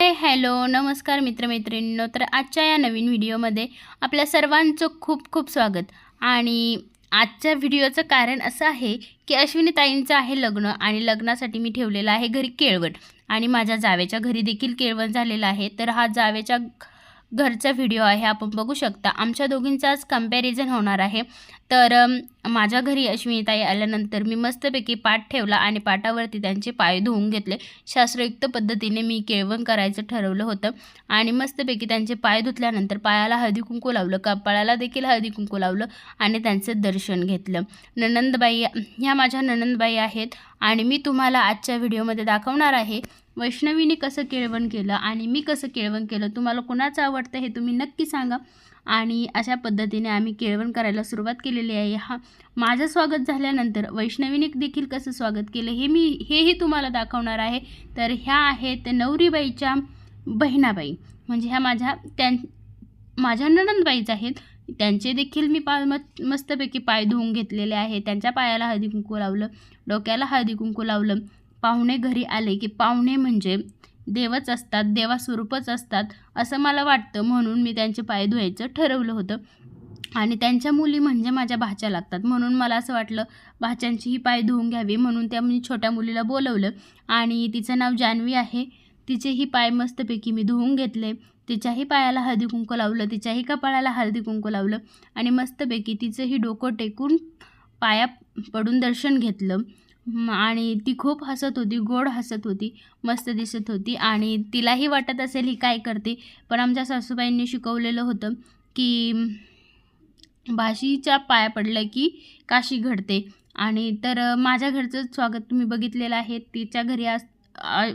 Hi hello नमस्कार मित्रमैत्रिणींनो. तर आजच्या या नवीन व्हिडिओमध्ये आपल्या सर्वांचं खूप खूप स्वागत. आणि आजच्या व्हिडिओचं कारण असं आहे की अश्विनी ताईंचं आहे लग्न आणि लग्नासाठी मी ठेवलेलं आहे घरी केळवण आणि माझ्या जावेच्या घरी देखील केळवण झालेलं आहे. तर हा जावेच्या घरचा व्हिडिओ आहे, आपण बघू शकता. आमच्या दोघींचाच कंपॅरिझन होणार आहे. तर माझ्या घरी अश्विनीताई आल्यानंतर मी मस्तपैकी पाट ठेवला आणि पाटावरती त्यांचे पाय धुवून घेतले. शास्त्रोक्त पद्धतीने मी केळवण करायचं ठरवलं होतं आणि मस्तपैकी त्यांचे पाय धुतल्यानंतर पायाला हळदी कुंकू लावलं, कपाळाला देखील हळदी कुंकू लावलं आणि त्यांचं दर्शन घेतलं. नणंदबाई ह्या माझ्या नणंदबाई आहेत आणि मी तुम्हाला आजच्या व्हिडिओमध्ये दाखवणार आहे वैष्णवीने कसं केळवण केलं आणि मी कसं केळवण केलं. तुम्हाला कोणाचं आवडतं हे तुम्ही नक्की सांगा. आणि अशा पद्धतीने आम्ही केळवण करायला सुरुवात केलेली आहे. माझं स्वागत झाल्यानंतर वैष्णवीने देखील कसं स्वागत केलं हेही तुम्हाला दाखवणार आहे. तर ह्या आहेत नवरीबाईच्या बहिणाबाई, म्हणजे ह्या माझ्या नणंदबाईच आहेत. त्यांचे देखील मी मस्तपैकी पाय धुवून घेतलेले आहे. त्यांच्या पायाला हळदी कुंकू लावलं, डोक्याला हळदी कुंकू लावलं. पाहुणे घरी आले की पाहुणे म्हणजे देवच असतात, देवास्वरूपच असतात असं मला वाटतं, म्हणून मी त्यांचे पाय धुवायचं ठरवलं होतं. आणि त्यांच्या मुली म्हणजे माझ्या भाच्या लागतात, म्हणून मला असं वाटलं भाच्यांचीही पाय धुवून घ्यावी, म्हणून त्या मी छोट्या मुलीला बोलवलं आणि तिचं नाव जान्हवी आहे. तिचेही पाय मस्तपैकी मी धुवून घेतले. तिच्याही पायाला हळदी कुंकू लावलं, तिच्याही कपाळाला हळदी कुंकू लावलं आणि मस्तपैकी तिचंही डोकं टेकून पाया पडून दर्शन घेतलं. आणि ती खूप हसत होती, गोड हसत होती, मस्त दिसत होती आणि तिलाही वाटत असेल ही काय करते. पण आमच्या सासूबाईंनी शिकवलेलं होतं की भाषीच्या पाया पडलं की काशी घडते. आणि तर माझ्या घरचं स्वागत तुम्ही बघितलेलं आहे. तिच्या घरी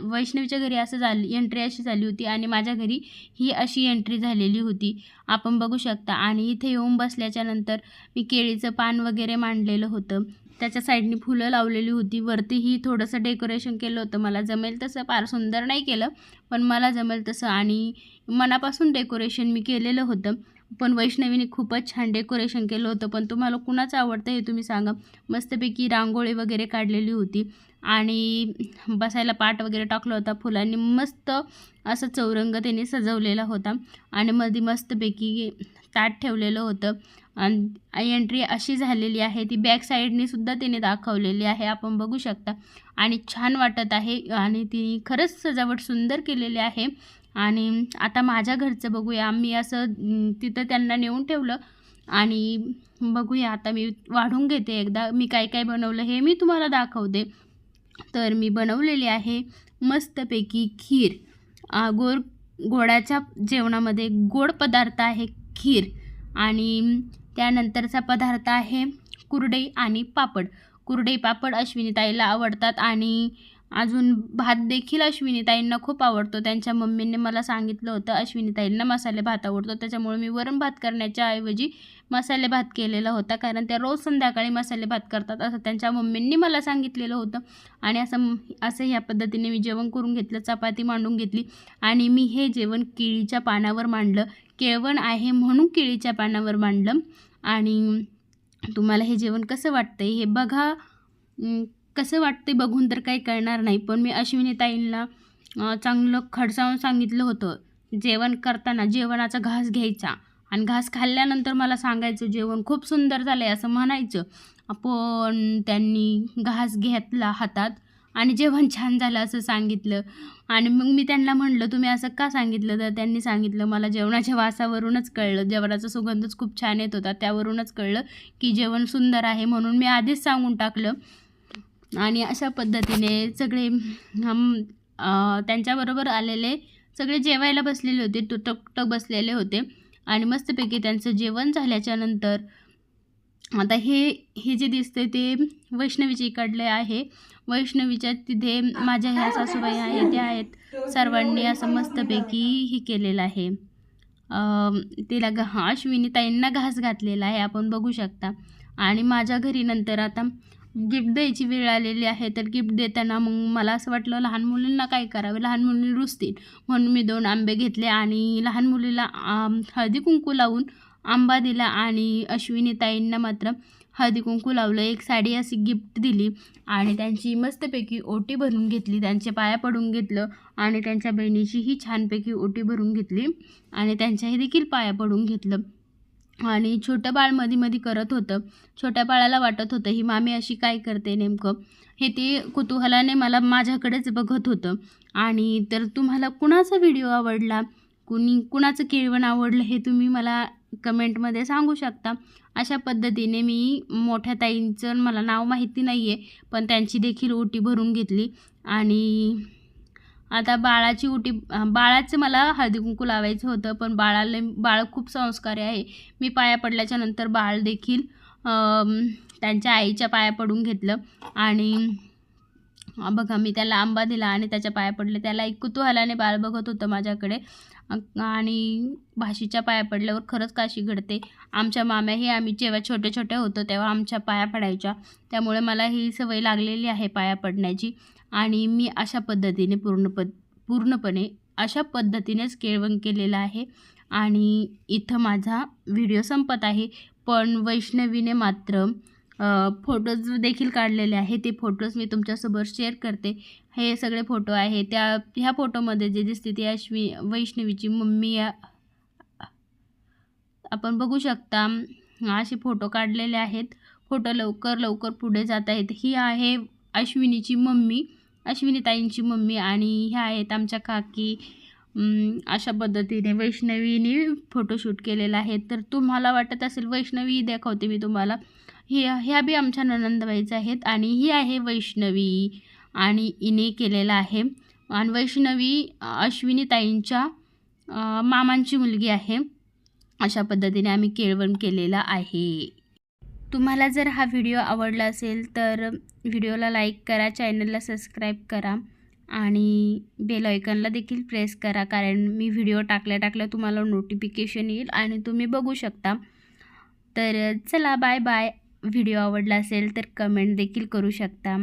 वैष्णवीच्या घरी एंट्री अशी झाली होती आणि माझ्या घरी ही अशी एंट्री झालेली होती, आपण बघू शकता. आणि इथे येऊन बसल्याच्या नंतर मी केळीचं पान वगैरे मांडलेलं होतं, त्याच्या साईडनी फुलं लावलेली होती, वरतीही थोडंसं डेकोरेशन केलं होतं. मला जमेल तसं, फार सुंदर नाही केलं पण मला जमेल तसं आणि मनापासून डेकोरेशन मी केलेलं होतं. पण वैष्णवीने खूपच छान डेकोरेशन केलं होतं. पण तुम्हाला कुणाचं आवडतं हे तुम्ही सांगा. मस्तपैकी रांगोळी वगैरे काढलेली होती आणि बसायला पाट वगैरे टाकलं होता फुलांनी, मस्त असं चौरंग त्याने सजवलेला होता आणि मध्ये मस्तपैकी ताट ठेवलेलं होतं. आणि एंट्री अशी झालेली आहे, ती बॅक साईडनी सुद्धा तिने दाखवलेली आहे, आपण बघू शकता. आणि छान वाटत आहे आणि ती खरंच सजावट सुंदर केलेली आहे. आणि आता माझ्या घरचं बघूया. आम्ही असं तिथं त्यांना नेऊन ठेवलं आणि बघूया आता मी वाढून घेते एकदा मी काय काय बनवलं हे मी तुम्हाला दाखवते. तर मी बनवलेली आहे मस्तपैकी खीर. गोडाच्या जेवणामध्ये गोड पदार्थ आहे खीर आणि त्यानंतरचा पदार्थ आहे कुरडई आणि पापड. कुरडई पापड अश्विनीताईला आवडतात आणि अजून भात देखील अश्विनीताईंना खूप आवडतो. त्यांच्या मम्मीने मला सांगितलं होतं अश्विनीताईंना मसाले भात आवडतो, त्याच्यामुळे मी वरण भात करण्याच्या ऐवजी मसाले भात केलेला होता, कारण त्या रोज संध्याकाळी मसाले भात करतात असं त्यांच्या मम्मींनी मला सांगितलेलं होतं. आणि असं ह्या पद्धतीने मी जेवण करून घेतलं, चपाती मांडून घेतली आणि मी हे जेवण केळीच्या पानावर मांडलं. केळवण आहे म्हणून केळीच्या पानावर मांडलं. आणि तुम्हाला हे जेवण कसं वाटतंय हे बघा. कसं वाटते बघून तर काही कळणार नाही, पण मी अश्विनीताईंना चांगलं खडसावून सांगितलं होतं जेवण करताना जेवणाचा घास घ्यायचा आणि घास खाल्ल्यानंतर मला सांगायचं जेवण खूप सुंदर झालं आहे असं म्हणायचं. पण त्यांनी घास घेतला हातात आणि जेवण छान झालं असं सांगितलं. आणि मग मी त्यांना म्हणलं तुम्ही असं का सांगितलं, तर त्यांनी सांगितलं मला जेवणाच्या वासावरूनच कळलं, जेवणाचा सुगंधच खूप छान येत होता त्यावरूनच कळलं की जेवण सुंदर आहे, म्हणून मी आधीच सांगून टाकलं. आणि अशा पद्धतीने सगळे त्यांच्याबरोबर आलेले सगळे जेवायला बसलेले होते, तुटक बसलेले होते आणि मस्तपैकी त्यांचं जेवण झाल्याच्या नंतर आता हे जे दिसते ते वैष्णवीचे इकडले आहे. वैष्णवीच्या तिथे माझ्या ह्या सासूबाई आहेत, त्या आहेत. सर्वांनी असं मस्तपैकी हे केलेलं आहे, तिला अश्विनीताईंना घास घातलेला आहे, आपण बघू शकता. आणि माझ्या घरी नंतर आता गिफ्ट द्यायची वेळ आलेली आहे. तर गिफ्ट देताना मग मला असं वाटलं लहान मुलींना काय करावं, लहान मुली रुसतील, म्हणून मी 2 आंबे घेतले आणि लहान मुलीला हळदी कुंकू लावून आंबा दिला आणि अश्विनीताईंना मात्र हळदी कुंकू लावलं, एक साडी अशी गिफ्ट दिली आणि त्यांची मस्तपैकी ओटी भरून घेतली, त्यांचे पाया पडून घेतलं आणि त्यांच्या बहिणीचीही छानपैकी ओटी भरून घेतली आणि त्यांच्याही देखील पाया पडून घेतलं. आणि छोटं बाळ मध्ये करत होतं. छोट्या बाळाला वाटत होतं ही मामी अशी काय करते नेमकं, हे ते कुतूहलाने मला माझ्याकडेच बघत होतं. आणि तर तुम्हाला कुणाचा व्हिडिओ आवडला, कुणाचं केळवण आवडलं हे तुम्ही मला कमेंटमध्ये सांगू शकता. अशा पद्धतीने मी मोठ्या ताईंचं मला नाव माहिती नाही आहे, पण त्यांची देखील ओटी भरून घेतली. आणि आता बाळाची ओटी, बाळाचं मला हळदी कुंकू लावायचं होतं, पण बाळ खूप संस्कारी आहे. मी पाया पडल्याच्या नंतर बाळ देखील त्यांच्या आईच्या पाया पडून घेतलं आणि बघा मी त्याला आंबा दिला आणि त्याच्या पाया पडले. त्याला एक कुतूहलाने बाळ बघत होतं माझ्याकडे. आणि भाशीच्या पाया पडल्यावर खरंच काशी घडते. आमच्या माम्याही आम्ही जेव्हा छोटे होतो तेव्हा आमच्या पाया पडायच्या, त्यामुळे मला ही सवय लागलेली आहे पाया पडण्याची. आणि मी अशा पद्धतीने पूर्णपणे अशा पद्धतीनेच केळवण केलेलं आहे. आणि इथं माझा व्हिडिओ संपत आहे, पण वैष्णवीने मात्र फोटोज देखील काढलेले आहे. ते फोटोज मी तुमच्यासोबत शेअर करते. हे सगळे फोटो आहे ह्या फोटोमध्ये जे दिसते ती वैष्णवीची मम्मी आपण बघू शकता. असे फोटो काढलेले आहेत. फोटो लवकर पुढे जात आहेत. ही आहे अश्विनीची मम्मी, अश्विनी ताईंची मम्मी आणि ह्या आहेत आमच्या काकी. अशा पद्धतीने वैष्णवीने फोटोशूट केलेला आहे. तर तुम्हाला वाटत असेल वैष्णवी दाखवते मी तुम्हाला, ह्या बी आमच्या ननंदबाईच आहेत आणि ही आहे वैष्णवी आणि हिने केलेला आहे. आणि वैष्णवी अश्विनी ताईंच्या मामांची मुलगी आहे. अशा पद्धतीने आम्ही केळवण केलेलं आहे. तुम्हाला जर हा व्हिडिओ आवडला असेल तर व्हिडिओला लाईक करा, चॅनलला सबस्क्राईब करा आणि बेल आयकॉनला देखील प्रेस करा, कारण मी व्हिडिओ टाकल्या तुम्हाला नोटिफिकेशन येईल आणि तुम्ही बघू शकता. तर चला बाय बाय. व्हिडिओ आवडला असेल तर कमेंट देखील करू शकता.